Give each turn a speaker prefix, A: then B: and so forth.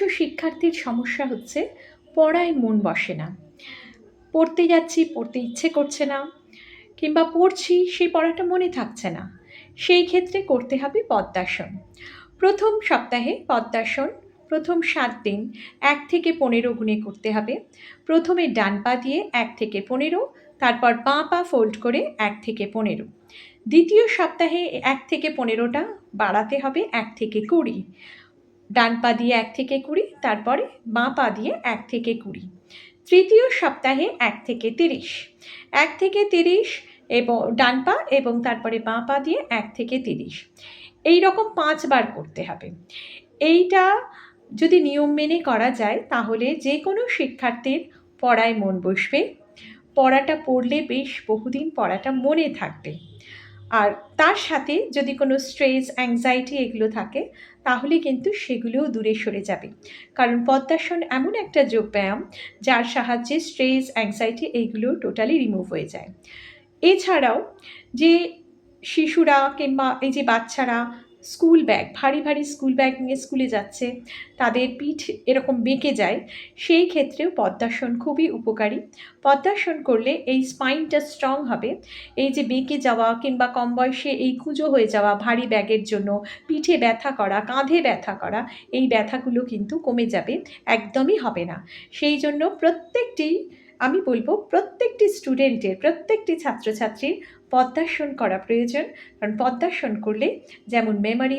A: শিক্ষার্থীর সমস্যা হচ্ছে পড়ায় মন বসে না। পড়তে যাচ্ছি, পড়তে ইচ্ছে করছে না, কিংবা পড়ছি সেই পড়াটা মনে থাকছে না। সেই ক্ষেত্রে করতে হবে পদ্মাসন। প্রথম সপ্তাহে পদ্মাসন প্রথম ৭ দিন ১ থেকে ১৫ গুণে করতে হবে। প্রথমে ডান পা দিয়ে ১ থেকে ১৫, তারপর বাঁ পা ফোল্ড করে ১ থেকে ১৫। দ্বিতীয় সপ্তাহে ১ থেকে ১৫টা বাড়াতে হবে ১ থেকে ২০। ডান পা দিয়ে ১ থেকে ২০, তারপরে বাঁ পা দিয়ে ১ থেকে ২০। তৃতীয় সপ্তাহে ১ থেকে ৩০। ১ থেকে ৩০ এবং ডান পা এবং তারপরে বাঁ পা দিয়ে ১ থেকে ৩০। এই রকম ৫ বার করতে হবে। এইটা যদি নিয়ম মেনে করা যায় তাহলে যে কোনো শিক্ষার্থীর পড়ায় মন বসবে। পড়াটা পড়লে বেশ বহুদিন পড়াটা মনে থাকবে। আর তার সাথে যদি কোনো স্ট্রেস, অ্যাংজাইটি এগুলো থাকে তাহলে কিন্তু সেগুলোও দূরে সরে যাবে। কারণ পদ্মাসন এমন একটা যোগব্যায়াম যার সাহায্যে স্ট্রেস, অ্যাংজাইটি এইগুলো টোটালি রিমুভ হয়ে যায়। এছাড়াও যে শিশুরা কিংবা এই যে বাচ্চারা স্কুল ব্যাগ, ভারী ভারী স্কুল ব্যাগ নিয়ে স্কুলে যাচ্ছে, তাদের পিঠ এরকম বেঁকে যায়, সেই ক্ষেত্রেও পদ্মাসন খুবই উপকারী। পদ্মাসন করলে এই স্পাইনটা স্ট্রং হবে। এই যে বেঁকে যাওয়া কিংবা কম বয়সে এই কুঁজো হয়ে যাওয়া ভারী ব্যাগের জন্য পিঠে ব্যথা করা, কাঁধে ব্যথা করা, এই ব্যথাগুলো কিন্তু কমে যাবে, একদমই হবে না। সেই জন্য আমি বলবো প্রত্যেকটি স্টুডেন্টের, প্রত্যেকটি ছাত্রছাত্রীর পদ্মাসন করা প্রয়োজন। কারণ পদ্মাসন করলে যেমন মেমোরি